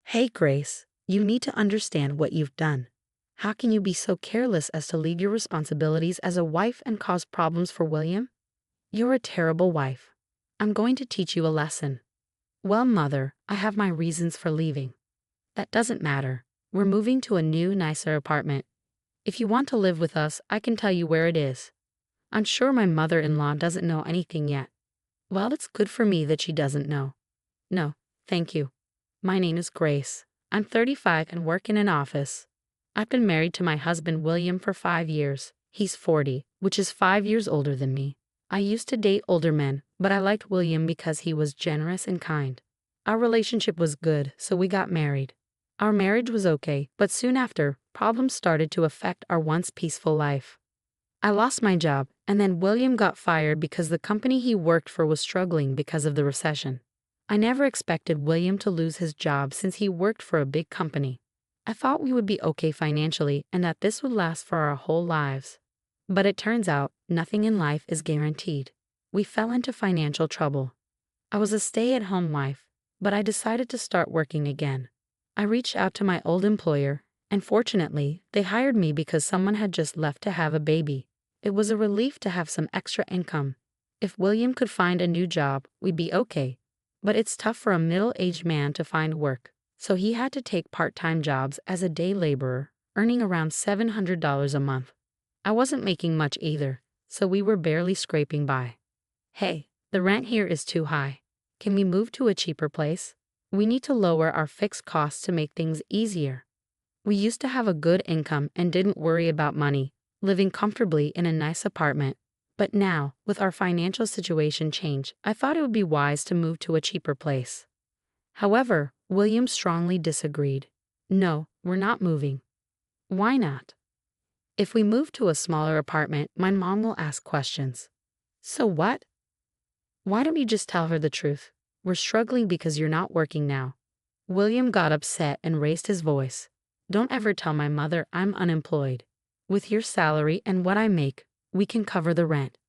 Hey, Grace, you need to understand what you've done. How can you be so careless as to leave your responsibilities as a wife and cause problems for William? You're a terrible wife. I'm going to teach you a lesson. Well, Mother, I have my reasons for leaving. That doesn't matter. We're moving to a new, nicer apartment. If you want to live with us, I can tell you where it is. I'm sure my mother-in-law doesn't know anything yet. Well, it's good for me that she doesn't know. No, thank you. My name is Grace. I'm 35 and work in an office. I've been married to my husband William for 5 years. He's 40, which is 5 years older than me. I used to date older men, but I liked William because he was generous and kind. Our relationship was good, so we got married. Our marriage was okay, but soon after, problems started to affect our once peaceful life. I lost my job, and then William got fired because the company he worked for was struggling because of the recession. I never expected William to lose his job since he worked for a big company. I thought we would be okay financially and that this would last for our whole lives. But it turns out, nothing in life is guaranteed. We fell into financial trouble. I was a stay-at-home wife, but I decided to start working again. I reached out to my old employer, and fortunately, they hired me because someone had just left to have a baby. It was a relief to have some extra income. If William could find a new job, we'd be okay. But it's tough for a middle-aged man to find work, so he had to take part-time jobs as a day laborer, earning around $700 a month. I wasn't making much either, so we were barely scraping by. Hey, the rent here is too high. Can we move to a cheaper place? We need to lower our fixed costs to make things easier. We used to have a good income and didn't worry about money, living comfortably in a nice apartment. But now, with our financial situation change, I thought it would be wise to move to a cheaper place. However, William strongly disagreed. No, we're not moving. Why not? If we move to a smaller apartment, my mom will ask questions. So what? Why don't you just tell her the truth? We're struggling because you're not working now. William got upset and raised his voice. Don't ever tell my mother I'm unemployed. With your salary and what I make, we can cover the rent.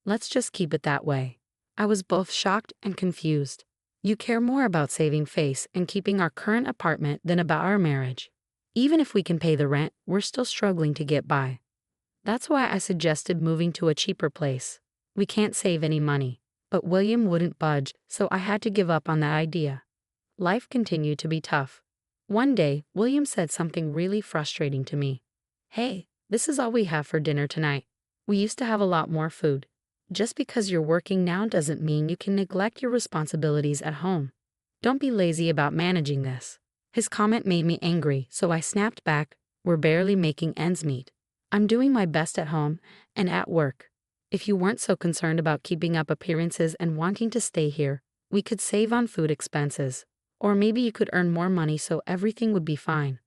Let's just keep it that way. I was both shocked and confused. You care more about saving face and keeping our current apartment than about our marriage. Even if we can pay the rent, we're still struggling to get by. That's why I suggested moving to a cheaper place. We can't save any money. But William wouldn't budge, so I had to give up on that idea. Life continued to be tough. One day, William said something really frustrating to me. Hey, this is all we have for dinner tonight. We used to have a lot more food. Just because you're working now doesn't mean you can neglect your responsibilities at home. Don't be lazy about managing this. His comment made me angry, so I snapped back. We're barely making ends meet. I'm doing my best at home and at work. If you weren't so concerned about keeping up appearances and wanting to stay here, we could save on food expenses. Or maybe you could earn more money so everything would be fine.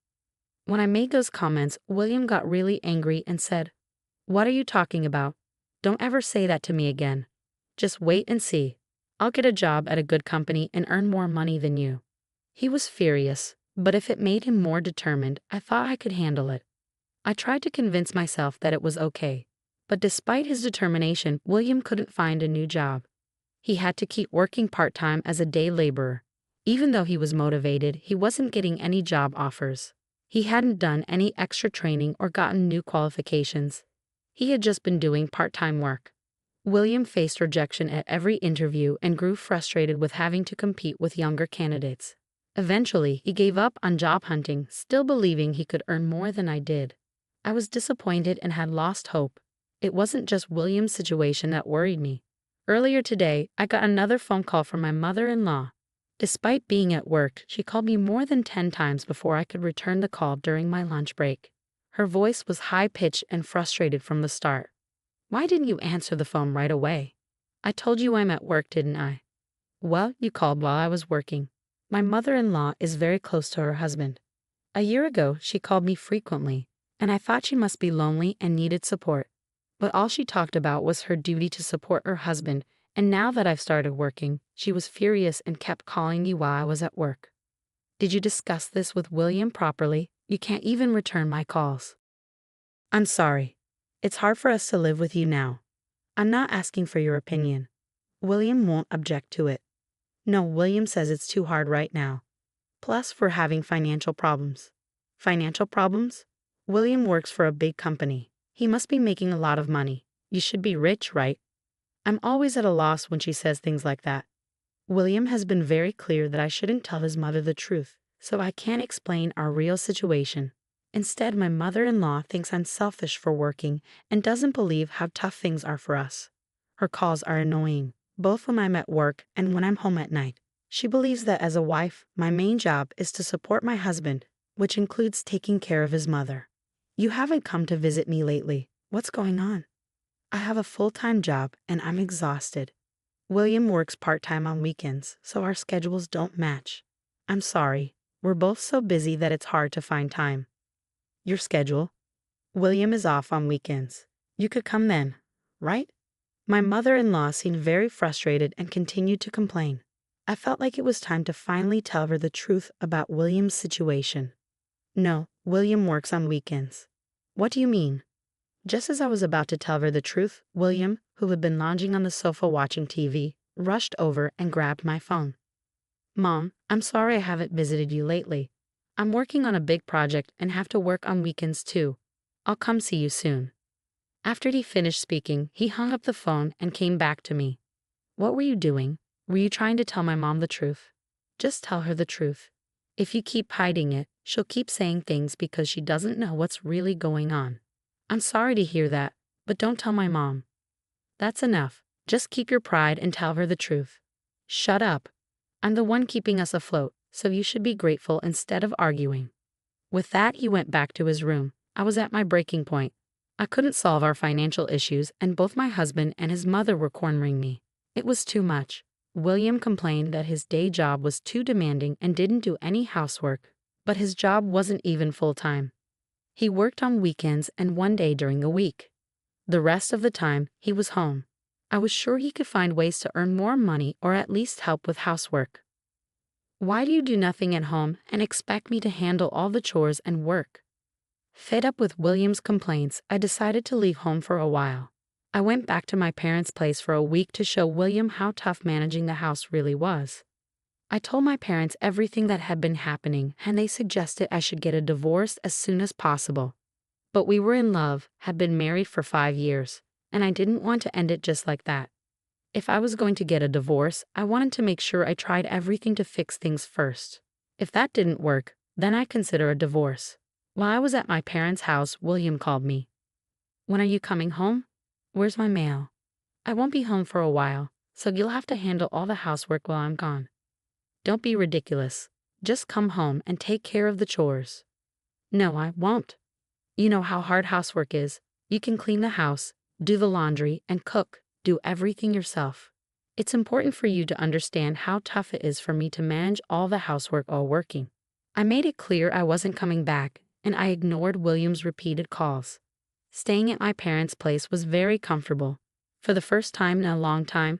When I made those comments, William got really angry and said, "What are you talking about? Don't ever say that to me again. Just wait and see. I'll get a job at a good company and earn more money than you." He was furious, but if it made him more determined, I thought I could handle it. I tried to convince myself that it was okay. But despite his determination, William couldn't find a new job. He had to keep working part-time as a day laborer. Even though he was motivated, he wasn't getting any job offers. He hadn't done any extra training or gotten new qualifications. He had just been doing part-time work. William faced rejection at every interview and grew frustrated with having to compete with younger candidates. Eventually, he gave up on job hunting, still believing he could earn more than I did. I was disappointed and had lost hope. It wasn't just William's situation that worried me. Earlier today, I got another phone call from my mother-in-law. Despite being at work, she called me more than 10 times before I could return the call during my lunch break. Her voice was high-pitched and frustrated from the start. "Why didn't you answer the phone right away? I told you I'm at work, didn't I?" "Well, you called while I was working." My mother-in-law is very close to her husband. A year ago, she called me frequently, and I thought she must be lonely and needed support. But all she talked about was her duty to support her husband, and now that I've started working, she was furious and kept calling me while I was at work. "Did you discuss this with William properly? You can't even return my calls." "I'm sorry. It's hard for us to live with you now. I'm not asking for your opinion. William won't object to it." "No, William says it's too hard right now." plus we're having financial problems. Financial problems? William works for a big company. He must be making a lot of money. You should be rich, right? I'm always at a loss when she says things like that. William has been very clear that I shouldn't tell his mother the truth, so I can't explain our real situation. Instead, my mother-in-law thinks I'm selfish for working and doesn't believe how tough things are for us. Her calls are annoying, both when I'm at work and when I'm home at night. She believes that as a wife, my main job is to support my husband, which includes taking care of his mother. You haven't come to visit me lately. What's going on? I have a full-time job and I'm exhausted. William works part-time on weekends, so our schedules don't match. I'm sorry. We're both so busy that it's hard to find time. Your schedule? William is off on weekends. You could come then, right? My mother-in-law seemed very frustrated and continued to complain. I felt like it was time to finally tell her the truth about William's situation. No, William works on weekends. What do you mean? Just as I was about to tell her the truth, William, who had been lounging on the sofa watching TV, rushed over and grabbed my phone. Mom, I'm sorry I haven't visited you lately. I'm working on a big project and have to work on weekends too. I'll come see you soon. After he finished speaking, he hung up the phone and came back to me. What were you doing? Were you trying to tell my mom the truth? Just tell her the truth. If you keep hiding it, she'll keep saying things because she doesn't know what's really going on. I'm sorry to hear that, but don't tell my mom. That's enough. Just keep your pride and tell her the truth. Shut up. I'm the one keeping us afloat, so you should be grateful instead of arguing. With that, he went back to his room. I was at my breaking point. I couldn't solve our financial issues, and both my husband and his mother were cornering me. It was too much. William complained that his day job was too demanding and didn't do any housework, but his job wasn't even full-time. He worked on weekends and one day during the week. The rest of the time, he was home. I was sure he could find ways to earn more money or at least help with housework. Why do you do nothing at home and expect me to handle all the chores and work? Fed up with William's complaints, I decided to leave home for a while. I went back to my parents' place for a week to show William how tough managing the house really was. I told my parents everything that had been happening, and they suggested I should get a divorce as soon as possible. But we were in love, had been married for 5 years, and I didn't want to end it just like that. If I was going to get a divorce, I wanted to make sure I tried everything to fix things first. If that didn't work, then I'd consider a divorce. While I was at my parents' house, William called me. When are you coming home? Where's my mail? I won't be home for a while, so you'll have to handle all the housework while I'm gone. Don't be ridiculous. Just come home and take care of the chores. No, I won't. You know how hard housework is. You can clean the house, do the laundry, and cook, do everything yourself. It's important for you to understand how tough it is for me to manage all the housework while working. I made it clear I wasn't coming back, and I ignored William's repeated calls. Staying at my parents' place was very comfortable. For the first time in a long time,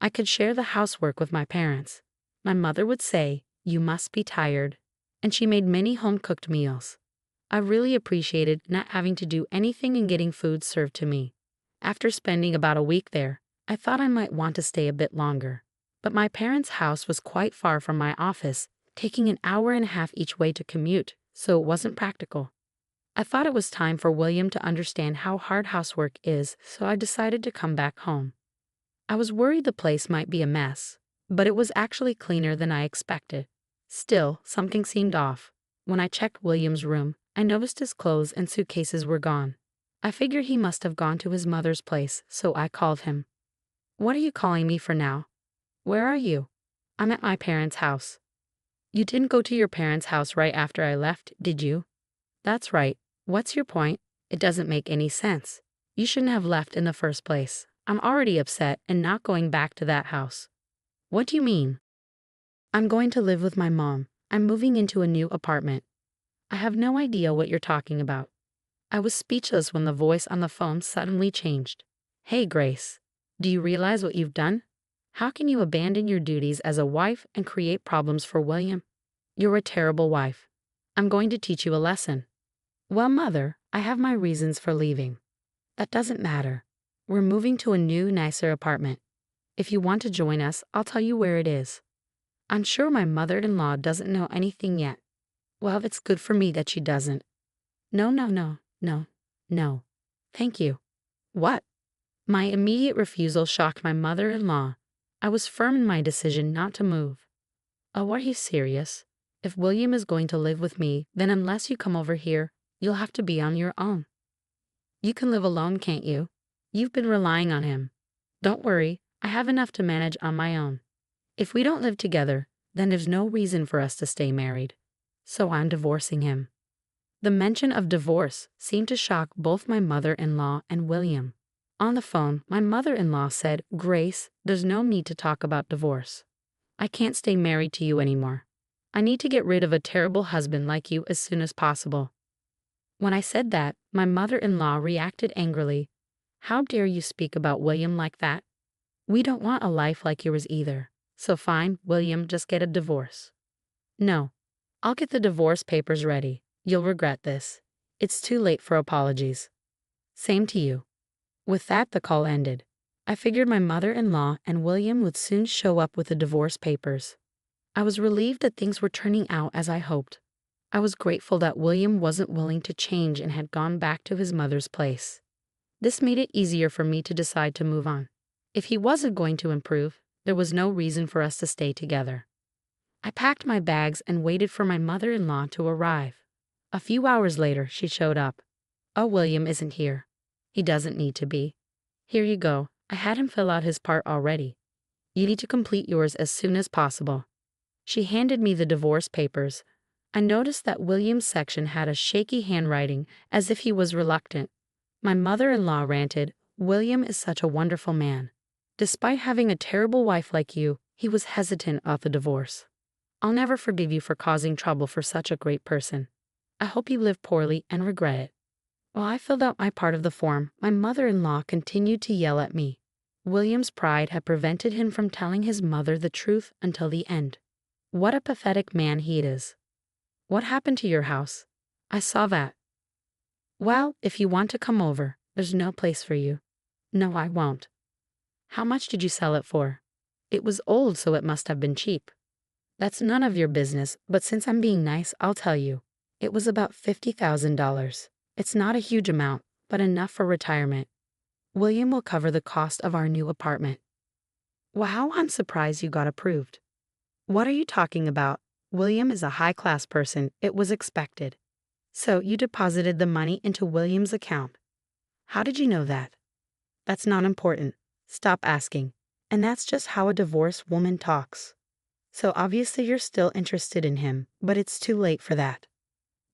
I could share the housework with my parents. My mother would say, "You must be tired," and she made many home-cooked meals. I really appreciated not having to do anything and getting food served to me. After spending about a week there, I thought I might want to stay a bit longer. But my parents' house was quite far from my office, taking an hour and a half each way to commute, so it wasn't practical. I thought it was time for William to understand how hard housework is, so I decided to come back home. I was worried the place might be a mess, but it was actually cleaner than I expected. Still, something seemed off. When I checked William's room, I noticed his clothes and suitcases were gone. I figured he must have gone to his mother's place, so I called him. "What are you calling me for now? Where are you?" "I'm at my parents' house." "You didn't go to your parents' house right after I left, did you?" "That's right. What's your point? It doesn't make any sense. You shouldn't have left in the first place. I'm already upset and not going back to that house." "What do you mean?" "I'm going to live with my mom. I'm moving into a new apartment." "I have no idea what you're talking about." I was speechless when the voice on the phone suddenly changed. "Hey, Grace. Do you realize what you've done? How can you abandon your duties as a wife and create problems for William? You're a terrible wife. I'm going to teach you a lesson." "Well, Mother, I have my reasons for leaving." "That doesn't matter. We're moving to a new, nicer apartment. If you want to join us, I'll tell you where it is." I'm sure my mother-in-law doesn't know anything yet. Well, it's good for me that she doesn't. No, no, no, no, no. Thank you. What? My immediate refusal shocked my mother-in-law. I was firm in my decision not to move. Oh, are you serious? If William is going to live with me, then unless you come over here, you'll have to be on your own. You can live alone, can't you? You've been relying on him. Don't worry, I have enough to manage on my own. If we don't live together, then there's no reason for us to stay married. So I'm divorcing him. The mention of divorce seemed to shock both my mother-in-law and William. On the phone, my mother-in-law said, "Grace, there's no need to talk about divorce. I can't stay married to you anymore. I need to get rid of a terrible husband like you as soon as possible." When I said that, my mother-in-law reacted angrily. "How dare you speak about William like that? We don't want a life like yours either. So fine, William, just get a divorce." "No. I'll get the divorce papers ready. You'll regret this. It's too late for apologies." "Same to you." With that, the call ended. I figured my mother-in-law and William would soon show up with the divorce papers. I was relieved that things were turning out as I hoped. I was grateful that William wasn't willing to change and had gone back to his mother's place. This made it easier for me to decide to move on. If he wasn't going to improve, there was no reason for us to stay together. I packed my bags and waited for my mother-in-law to arrive. A few hours later, she showed up. "Oh, William isn't here. He doesn't need to be. Here you go. I had him fill out his part already. You need to complete yours as soon as possible." She handed me the divorce papers. I noticed that William's section had a shaky handwriting, as if he was reluctant. My mother-in-law ranted, "William is such a wonderful man. Despite having a terrible wife like you, he was hesitant about the divorce. I'll never forgive you for causing trouble for such a great person. I hope you live poorly and regret it." While I filled out my part of the form, my mother-in-law continued to yell at me. William's pride had prevented him from telling his mother the truth until the end. What a pathetic man he is. "What happened to your house? I saw that." "Well, if you want to come over, there's no place for you." "No, I won't." "How much did you sell it for?" "It was old, so it must have been cheap." "That's none of your business, but since I'm being nice, I'll tell you. It was about $50,000. It's not a huge amount, but enough for retirement. William will cover the cost of our new apartment." "Wow, I'm surprised you got approved." "What are you talking about? William is a high-class person. It was expected." "So you deposited the money into William's account." "How did you know that?" "That's not important. Stop asking." And that's just how a divorced woman talks. "So obviously you're still interested in him, but it's too late for that."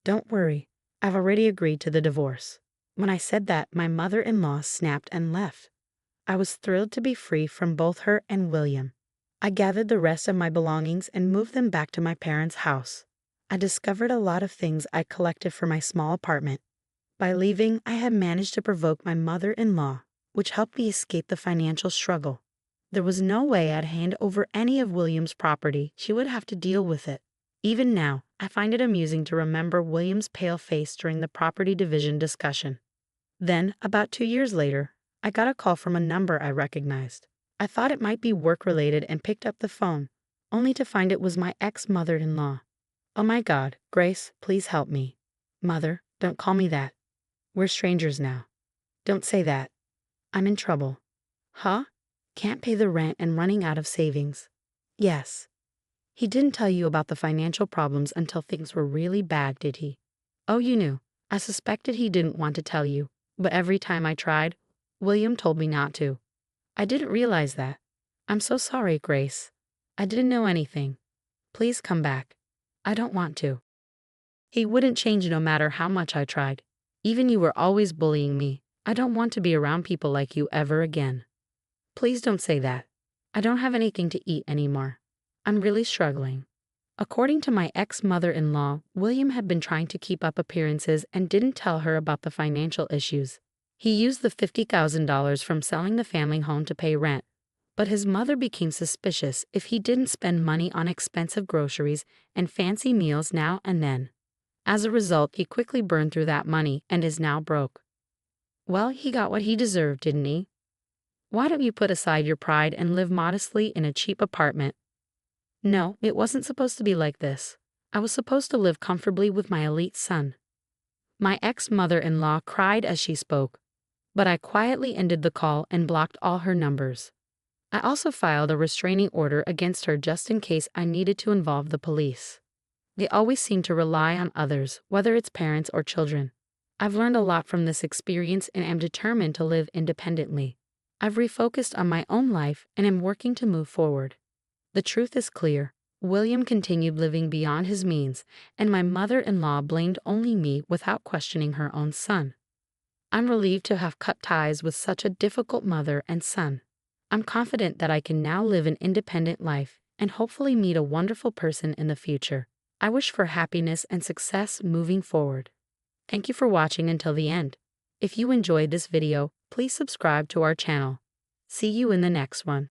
"Don't worry. I've already agreed to the divorce." When I said that, my mother-in-law snapped and left. I was thrilled to be free from both her and William. I gathered the rest of my belongings and moved them back to my parents' house. I discovered a lot of things I collected for my small apartment. By leaving, I had managed to provoke my mother-in-law, which helped me escape the financial struggle. There was no way I'd hand over any of William's property. She would have to deal with it. Even now, I find it amusing to remember William's pale face during the property division discussion. Then, about 2 years later, I got a call from a number I recognized. I thought it might be work-related and picked up the phone, only to find it was my ex-mother-in-law. "Oh my God, Grace, please help me." "Mother, don't call me that. We're strangers now." "Don't say that. I'm in trouble." "Huh? Can't pay the rent and running out of savings." "Yes." "He didn't tell you about the financial problems until things were really bad, did he?" "Oh, you knew. I suspected he didn't want to tell you, but every time I tried, William told me not to." "I didn't realize that. I'm so sorry, Grace. I didn't know anything. Please come back." "I don't want to." "He wouldn't change no matter how much I tried. Even you were always bullying me. I don't want to be around people like you ever again." "Please don't say that. I don't have anything to eat anymore. I'm really struggling." According to my ex-mother-in-law, William had been trying to keep up appearances and didn't tell her about the financial issues. He used the $50,000 from selling the family home to pay rent, but his mother became suspicious if he didn't spend money on expensive groceries and fancy meals now and then. As a result, he quickly burned through that money and is now broke. Well, he got what he deserved, didn't he? Why don't you put aside your pride and live modestly in a cheap apartment? No, it wasn't supposed to be like this. I was supposed to live comfortably with my elite son. My ex-mother-in-law cried as she spoke, but I quietly ended the call and blocked all her numbers. I also filed a restraining order against her just in case I needed to involve the police. They always seem to rely on others, whether it's parents or children. I've learned a lot from this experience and am determined to live independently. I've refocused on my own life and am working to move forward. The truth is clear. William continued living beyond his means, and my mother-in-law blamed only me without questioning her own son. I'm relieved to have cut ties with such a difficult mother and son. I'm confident that I can now live an independent life and hopefully meet a wonderful person in the future. I wish for happiness and success moving forward. Thank you for watching until the end. If you enjoyed this video, please subscribe to our channel. See you in the next one.